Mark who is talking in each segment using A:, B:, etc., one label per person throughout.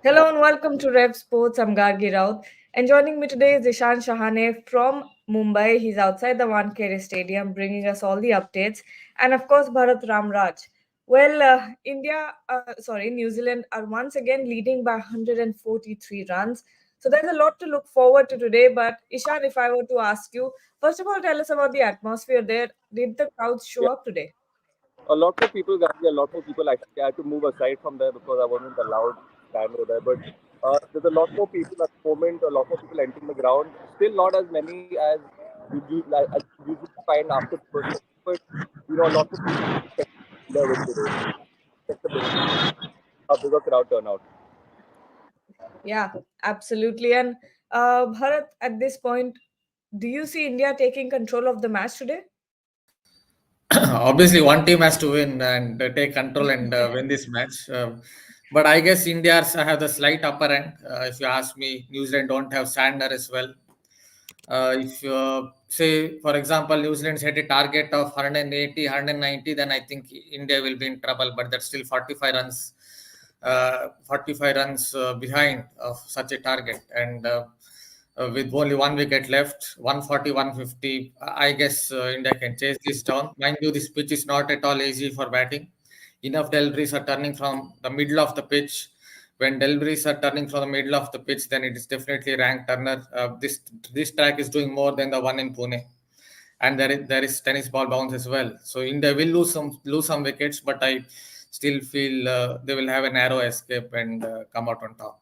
A: Hello and welcome to Rev Sports. I'm Gargi Raut. And joining me today is Ishan Shahane from Mumbai. He's outside the Wankhede Stadium bringing us all the updates. And of course, Bharat Ramraj. Well, New Zealand are once again leading by 143 runs. So there's a lot to look forward to today. But Ishan, if I were to ask you, first of all, tell us about the atmosphere there. Did the crowds show
B: Yeah,
A: up today?
B: a lot more people, guys. A lot more people actually had to move aside from there because I wasn't allowed to stand over there. But there's a lot more people at the moment. A lot more people entering the ground. Still not as many as as you usually find after the first session, but a lot more people there with today. Expect a bigger crowd turnout.
A: Yeah, absolutely. And Bharat, at this point, do you see India taking control of the match today?
C: Obviously, one team has to win and take control and win this match. But I guess India have the slight upper end. If you ask me, New Zealand don't have Sander as well. If say, for example, New Zealand set a target of 180, 190, then I think India will be in trouble. But that's still 45 runs behind of such a target. And with only one wicket left, 140, 150, I guess India can chase this down. Mind you, this pitch is not at all easy for batting. Enough deliveries are turning from the middle of the pitch. When deliveries are turning from the middle of the pitch, then it is definitely rank turner. This track is doing more than the one in Pune, and there is tennis ball bounce as well. So India will lose some wickets, but I still feel they will have a narrow escape and come out on top.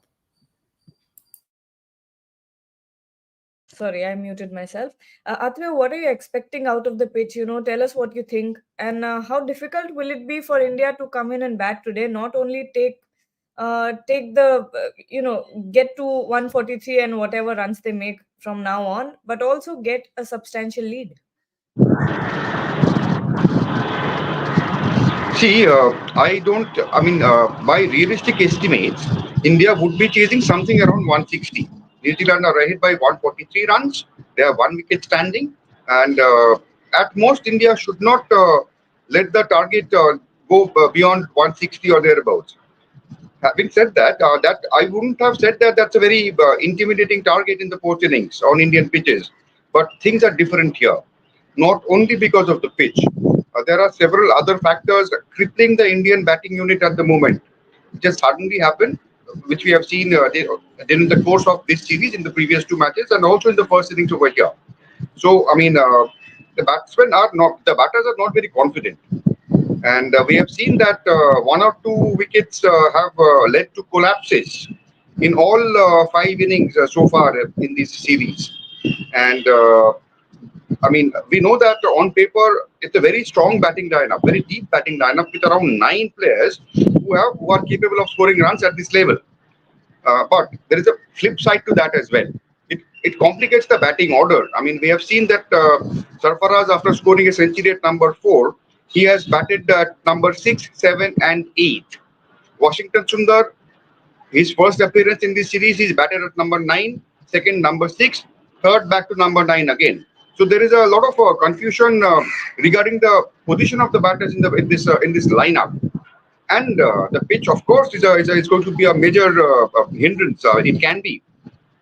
A: Sorry, I muted myself. Athreya, what are you expecting out of the pitch? Tell us what you think. And how difficult will it be for India to come in and bat today? Not only get to 143 and whatever runs they make from now on, but also get a substantial lead.
D: See, I don't, I mean, by realistic estimates, India would be chasing something around 160. New Zealand are ahead by 143 runs. They have one wicket standing. And at most, India should not let the target go beyond 160 or thereabouts. Having said that, that I wouldn't have said that that's a very intimidating target in the fourth innings on Indian pitches. But things are different here, not only because of the pitch. There are several other factors crippling the Indian batting unit at the moment. It just suddenly happened, which we have seen during the course of this series in the previous two matches and also in the first innings over here. So, I mean, the batters are not very confident. And we have seen that one or two wickets have led to collapses in all five innings so far in this series. And I mean, we know that on paper it's a very strong batting lineup, very deep batting lineup with around nine players who are capable of scoring runs at this level. But there is a flip side to that as well. It complicates the batting order. I mean, we have seen that Sarfaraz, after scoring a century at number 4, he has batted at number 6, 7, and 8. Washington Sundar, his first appearance in this series, he's batted at number 9, second number 6, third back to number 9 again. So there is a lot of confusion regarding the position of the batters in this lineup. And the pitch, of course, is going to be a major hindrance. It can be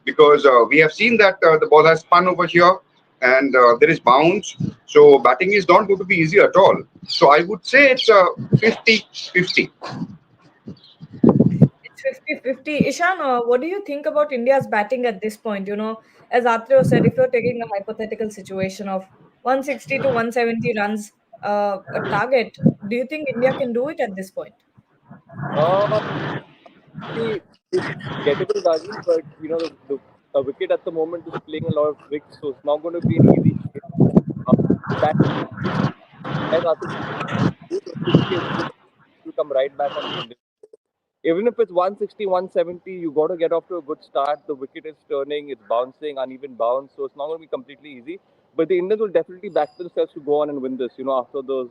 D: because we have seen that the ball has spun over here and there is bounce. So batting is not going to be easy at all. So I would say it's 50-50.
A: It's 50-50. Ishan, what do you think about India's batting at this point? As Atreo said, if you're taking a hypothetical situation of 160 to 170 runs a target, do you think India can do it at this point?
B: Uh, it's gettable, Gaji, but the a wicket at the moment is playing a lot of tricks, so it's not going to be an easy chase. Uh, that as Atul said, the wicket will come right back on the Indian. Even if it's 160, 170, you got to get off to a good start. The wicket is turning, it's bouncing, uneven bounce, so it's not going to be completely easy. But the Indians will definitely back themselves to go on and win this. After those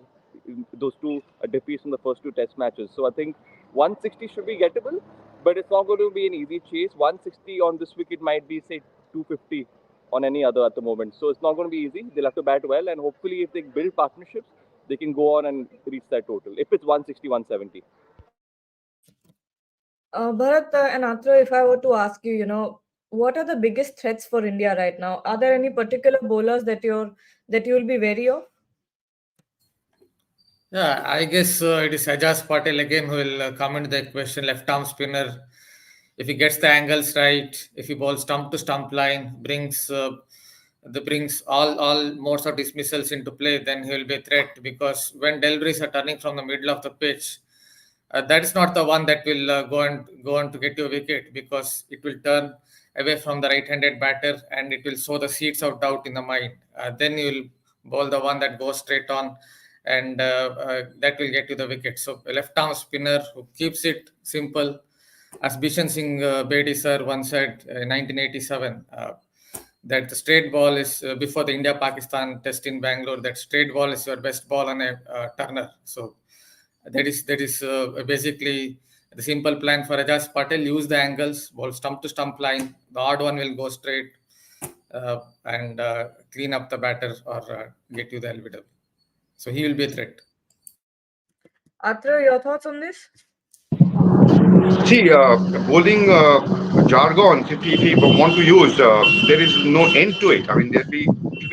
B: two defeats in the first two Test matches. So I think 160 should be gettable, but it's not going to be an easy chase. 160 on this wicket might be say 250 on any other at the moment. So it's not going to be easy. They'll have to bat well, and hopefully, if they build partnerships, they can go on and reach that total. If it's 160, 170.
A: Bharat and Atra, if I were to ask you, what are the biggest threats for India right now? Are there any particular bowlers that you'll be wary of?
C: Yeah, I guess it is Ajaz Patel again who will come into the question. Left arm spinner. If he gets the angles right, if he bowls stump to stump line, brings all modes of dismissals into play, then he will be a threat. Because when deliveries are turning from the middle of the pitch, that is not the one that will go on to get you a wicket, because it will turn away from the right-handed batter and it will sow the seeds of doubt in the mind. Then you will bowl the one that goes straight on, and that will get you the wicket. So a left-arm spinner who keeps it simple, as Bishan Singh Bedi sir once said in 1987. That the straight ball is before the India-Pakistan test in Bangalore. That straight ball is your best ball on a turner. So that is basically the simple plan for Ajaz Patel. Use the angles, ball stump to stump line. The odd one will go straight and clean up the batter or get you the LBW. So he will be a threat.
A: Atra, your thoughts on this?
D: See, bowling jargons, if you want to use, there is no end to it. I mean, it'll be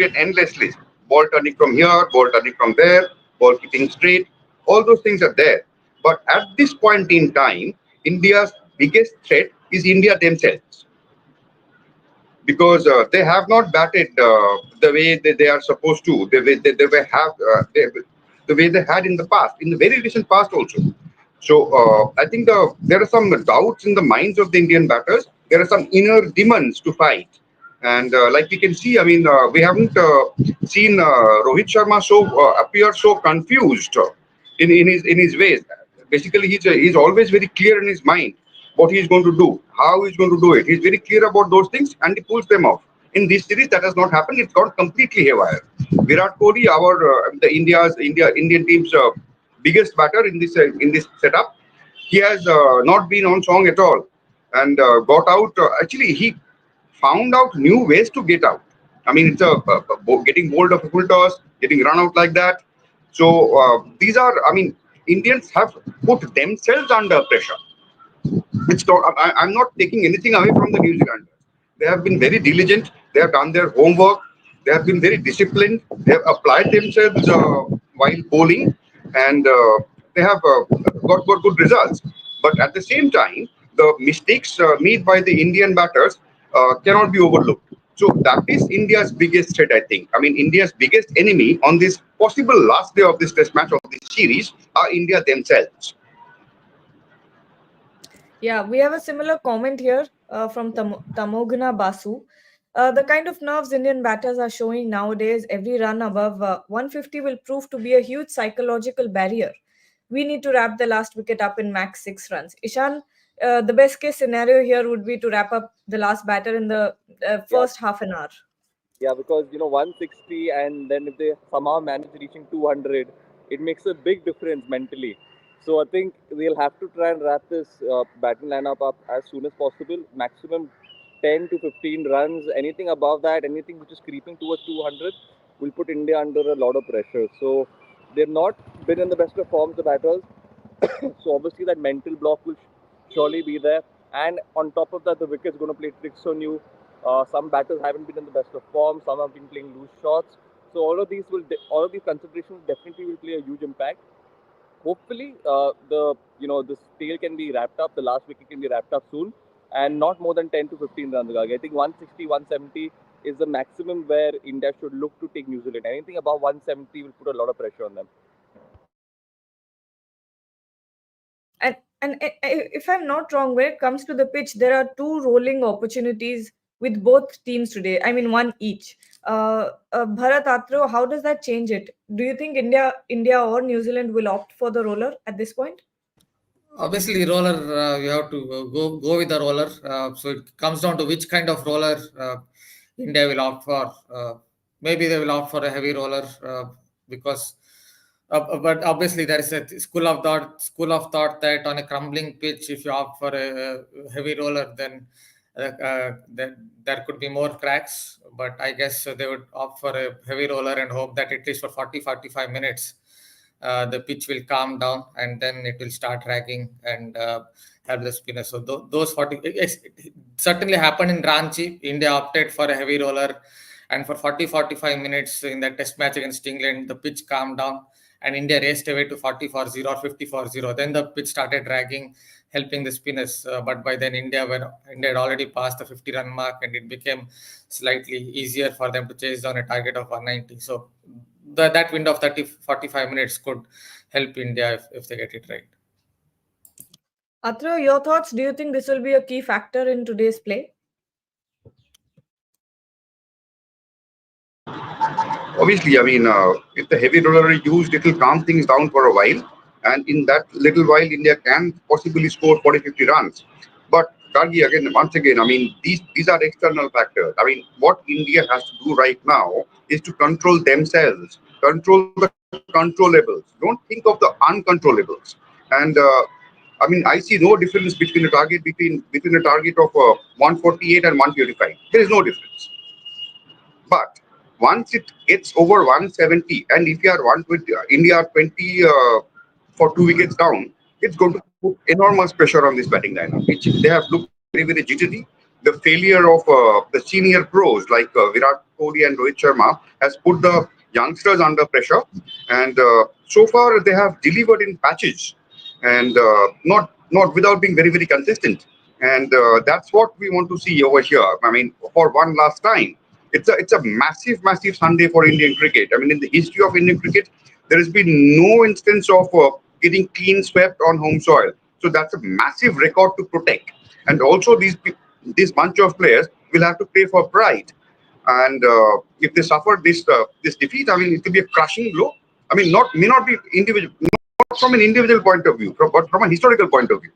D: an endless list. Ball turning from here, ball turning from there, ball hitting straight. All those things are there. But at this point in time, India's biggest threat is India themselves, because they have not batted the way they are supposed to, the way they had in the past, in the very recent past also. So I think there are some doubts in the minds of the Indian batters. There are some inner demons to fight. And like we can see, I mean, we haven't seen Rohit Sharma appear so confused in his ways. Basically, he's always very clear in his mind what he's going to do, how he's going to do it. He's very clear about those things and he pulls them off. In this series, that has not happened. It's gone completely haywire. Virat Kohli, the Indian team's biggest batter in this setup, he has not been on song at all, and got out. Actually, he found out new ways to get out. I mean, it's getting bowled of a full toss, getting run out like that. So these are, I mean, Indians have put themselves under pressure. It's not, I'm not taking anything away from the New Zealanders. They have been very diligent. They have done their homework. They have been very disciplined. They have applied themselves while bowling, and they have got good results. But at the same time, the mistakes made by the Indian batters cannot be overlooked. So that is India's biggest threat, I think. I mean, India's biggest enemy on this possible last day of this Test match of this series are India themselves.
A: Yeah, we have a similar comment here from Tamogana Basu. The kind of nerves Indian batters are showing nowadays, every run above 150 will prove to be a huge psychological barrier. We need to wrap the last wicket up in max 6 runs. Ishan, the best case scenario here would be to wrap up the last batter in the
B: Yeah,
A: first half an hour.
B: yeah, because 160, and then if they somehow manage reaching 200, it makes a big difference mentally. So I think they'll have to try and wrap this batting lineup up as soon as possible. Maximum 10 to 15 runs. Anything above that, anything which is creeping towards 200, will put India under a lot of pressure. So they've not been in the best of forms, the batters. So obviously that mental block will surely be there. And on top of that, the wicket's going to play tricks on you. Some batters haven't been in the best of form. Some have been playing loose shots. So all of these considerations definitely will play a huge impact. Hopefully, this tail can be wrapped up. The last wicket can be wrapped up soon, and not more than 10 to 15 runs. I think 160, 170 is the maximum where India should look to take New Zealand. Anything above 170 will put a lot of pressure on them.
A: And if I'm not wrong, when it comes to the pitch, there are two rolling opportunities with both teams today. I mean, one each. Bharat Atro, how does that change it? Do you think India or New Zealand will opt for the roller at this point?
C: Obviously, roller, you have to go with the roller. So it comes down to which kind of roller India will opt for. Maybe they will opt for a heavy roller because, but obviously there is a school of thought that on a crumbling pitch, if you opt for a heavy roller, then there could be more cracks. But I guess they would opt for a heavy roller and hope that at least for 40, 45 minutes the pitch will calm down and then it will start dragging and help the spinner. So those 40, it certainly happened in Ranchi. India opted for a heavy roller, and for 40-45 minutes in that test match against England, the pitch calmed down and India raced away to 40-0 or 50-0. Then the pitch started dragging, helping the spinners. But by then, India had already passed the 50-run mark, and it became slightly easier for them to chase down a target of 190. So that window of 30-45 minutes could help India if they get it right.
A: Atra, your thoughts? Do you think this will be a key factor in today's play?
D: Obviously, I mean, if the heavy roller is used, it will calm things down for a while. And in that little while, India can possibly score 40, 50 runs. But Gargi, again, once again, I mean, these are external factors. I mean, what India has to do right now is to control themselves, control the controllables. Don't think of the uncontrollables. And I mean, I see no difference between a target of 148 and 155. There is no difference. But once it gets over 170, and if you are 120, India are 20 for 2 wickets down, it's going to put enormous pressure on this batting lineup. Which they have looked very, very jittery. The failure of the senior pros like Virat Kohli and Rohit Sharma has put the youngsters under pressure, and so far they have delivered in patches, and not without being very, very consistent. And that's what we want to see over here. I mean, for one last time, it's a massive, massive Sunday for Indian cricket. I mean, in the history of Indian cricket, there has been no instance of getting clean swept on home soil. So that's a massive record to protect. And also, this bunch of players will have to play for pride. And if they suffer this defeat, I mean, it will be a crushing blow. I mean, not may not be individual, not from an individual point of view, but from a historical point of view.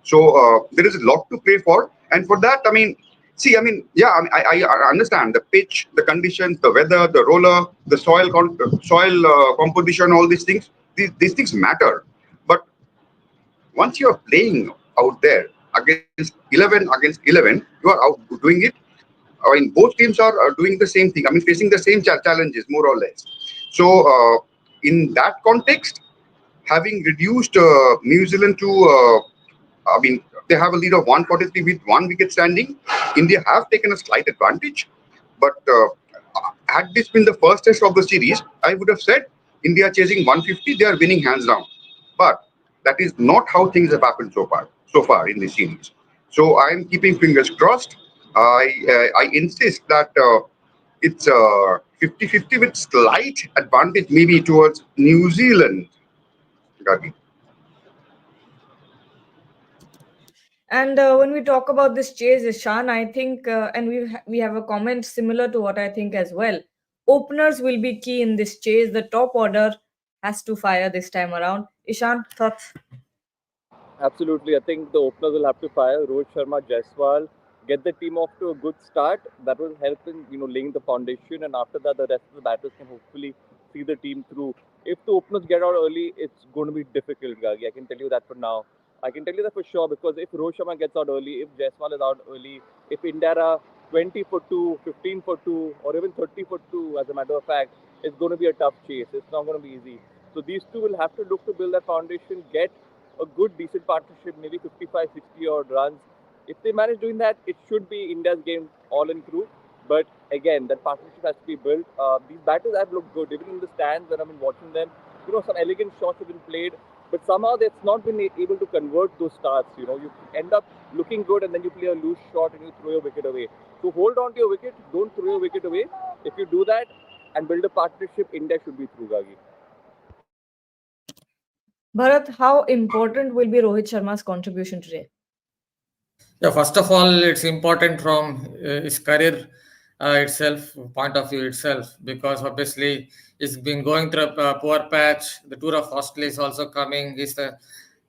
D: So there is a lot to play for, and for that, I mean, see, I mean, yeah, I understand the pitch, the conditions, the weather, the roller, the soil composition, all these things. These things matter, but once you are playing out there against 11, you are out doing it. I mean, both teams are doing the same thing. I mean, facing the same challenges, more or less. So, in that context, having reduced New Zealand to I mean, they have a lead of 143 with 1 wicket standing. India have taken a slight advantage, but had this been the first test of the series, I would have said India chasing 150, they are winning hands down. But that is not how things have happened so far in this series. So I am keeping fingers crossed. I insist that it's 50-50 with slight advantage maybe towards New Zealand. Gagi.
A: And when we talk about this chase, Ishan, I think, and we have a comment similar to what I think as well. Openers will be key in this chase. The top order has to fire this time around. Ishan, thoughts?
B: Absolutely. I think the openers will have to fire Rohit Sharma, Jaiswal, get the team off to a good start. That will help in laying the foundation, and after that, the rest of the batters can hopefully see the team through. If the openers get out early, it's going to be difficult, Gagi. I can tell you that for now. I can tell you that for sure because if Rohit Sharma gets out early, if Jaiswal is out early, if India are 20 for 2, 15 for 2, or even 30 for 2, as a matter of fact, it's going to be a tough chase. It's not going to be easy. So these two will have to look to build that foundation, get a good, decent partnership, maybe 55, 60 odd runs. If they manage doing that, it should be India's game all in through. But again, that partnership has to be built. These batters have looked good, even in the stands when I've been watching them. Some elegant shots have been played, but somehow that's not been able to convert those starts. You end up looking good and then you play a loose shot and you throw your wicket away. So hold on to your wicket, don't throw your wicket away. If you do that and build a partnership, India should be through, Gagi.
A: Bharat, how important will be Rohit Sharma's contribution today?
C: Yeah, first of all, it's important from his career itself, point of view itself, because obviously he's been going through a poor patch. The tour of Australia is also coming. He's the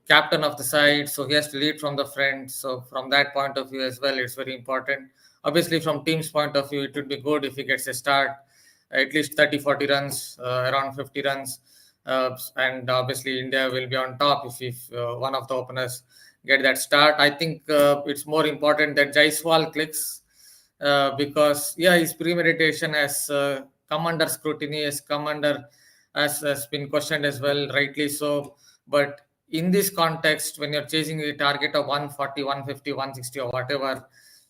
C: captain of the side, so he has to lead from the front. So from that point of view as well, it's very important. Obviously, from team's point of view, it would be good if he gets a start, at least 30-40 runs, around 50 runs. And obviously, India will be on top if one of the openers get that start. I think it's more important that Jaiswal clicks because, yeah, his premeditation has come under scrutiny, has come under as has been questioned as well, rightly so. But in this context, when you're chasing a target of 140, 150, 160, or whatever,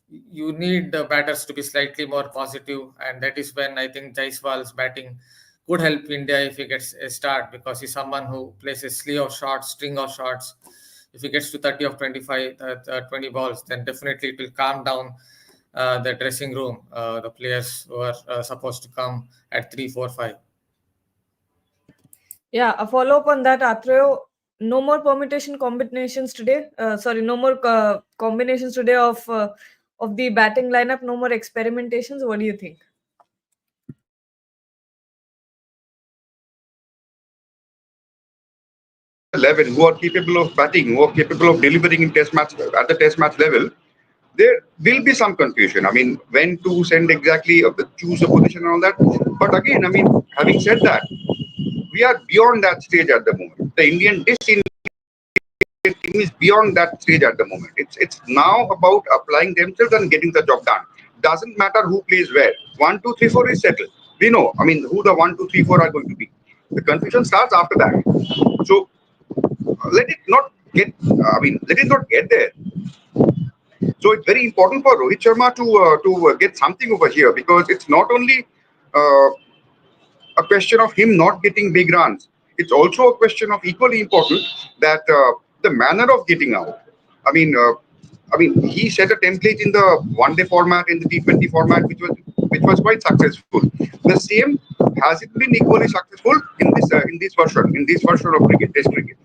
C: you need the batters to be slightly more positive, and that is when I think Jaiswal's batting could help India if he gets a start, because he's someone who plays a slew of shots, string of shots. If he gets to 30 of 25, 20 balls, then definitely it will calm down the dressing room, the players who are supposed to come at 3, 4, 5.
A: Yeah, a follow up on that, Atreo. No more permutation combinations today. Sorry, no more combinations today of the batting lineup. No more experimentations. What do you think?
D: The 11 who are capable of batting, who are capable of delivering in test match at the test match level, there will be some confusion. I mean, when to send exactly, choose a position and all that. But again, I mean, having said that, we are beyond that stage at the moment. The team is beyond that stage at the moment. It's now about applying themselves and getting the job done. Doesn't matter who plays where. 1, 2, 3, 4 is settled. We know. I mean, who the 1, 2, 3, 4 are going to be. The confusion starts after that. So let it not get. I mean, let it not get there. So it's very important for Rohit Sharma to get something over here, because it's not only uh, a question of him not getting big runs. It's also a question of equally important that the manner of getting out. I mean, uh, he set a template in the one-day format, in the T20 format, which was quite successful. The same has it been equally successful in this version of cricket, Test cricket.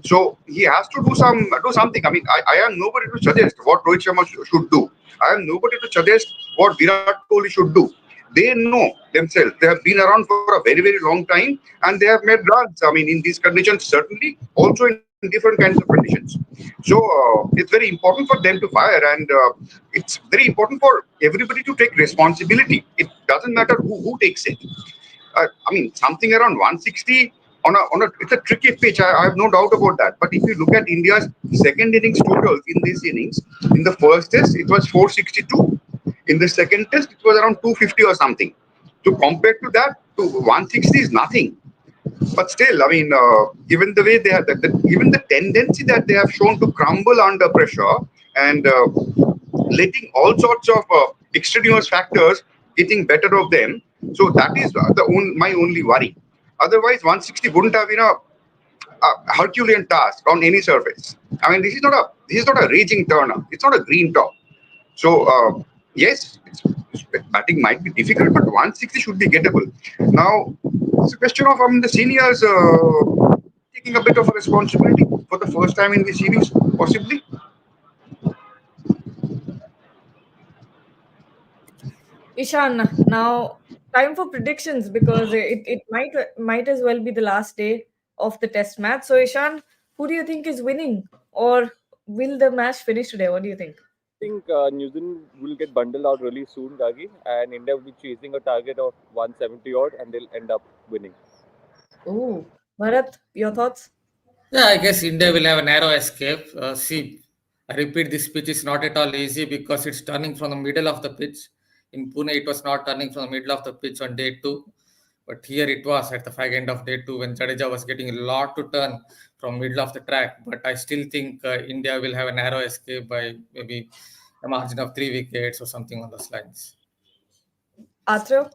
D: So he has to do something. I mean, I am nobody to suggest what Rohit Sharma should do. I am nobody to suggest what Virat Kohli should do. They know themselves. They have been around for a very, very long time, and they have made runs. I mean, in these conditions, certainly, also in different kinds of conditions. So it's very important for them to fire, and it's very important for everybody to take responsibility. It doesn't matter who takes it. I mean, something around 160 on a it's a tricky pitch. I have no doubt about that. But if you look at India's second innings totals in this innings, in the first test it was 462. In the second test it was around 250 or something. So compared to that, to 160 is nothing. But still, I mean, given the way they have, given the tendency that they have shown to crumble under pressure, and letting all sorts of extraneous factors getting better of them. So that is my only worry. Otherwise, 160 wouldn't have been a Herculean task on any surface. I mean, this is not a raging turner. It's not a green top. So yes, batting might be difficult, but 160 should be gettable. Now it's a question of the seniors taking a bit of a responsibility for the first time in the series, possibly.
A: Ishan, now time for predictions because it might as well be the last day of the test match. So Ishan, who do you think is winning, or will the match finish today? What do you think?
B: I think New Zealand will get bundled out really soon, Gagi, and India will be chasing a target of 170 odd, and they'll end up winning.
A: Ooh, Bharat, your thoughts?
C: Yeah, I guess India will have a narrow escape. See, I repeat, this pitch is not at all easy because it's turning from the middle of the pitch. In Pune, it was not turning from the middle of the pitch on day two, but here it was at the fag end of day two when Jadeja was getting a lot to turn from middle of the track. But I still think India will have a narrow escape by maybe a margin of 3 wickets or something on those lines.
A: Atreo?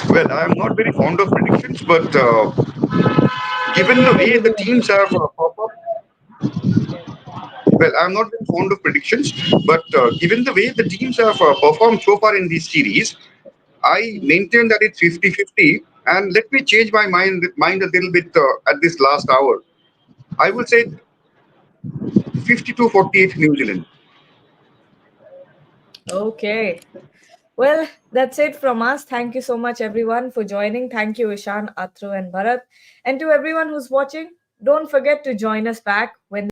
D: Well, I am not very fond of predictions, but
A: We
D: given
A: can
D: the
A: hear you
D: way the
A: using
D: teams
A: it.
D: have performed,
A: Yeah.
D: well, I'm not very fond of predictions, but given the way the teams have performed so far in this series, I maintain that it's 50-50. And let me change my mind a little bit at this last hour. I will say 52-48 New Zealand.
A: Okay. Well, that's it from us. Thank you so much, everyone, for joining. Thank you, Ishan, Atru, and Bharat. And to everyone who's watching, don't forget to join us back when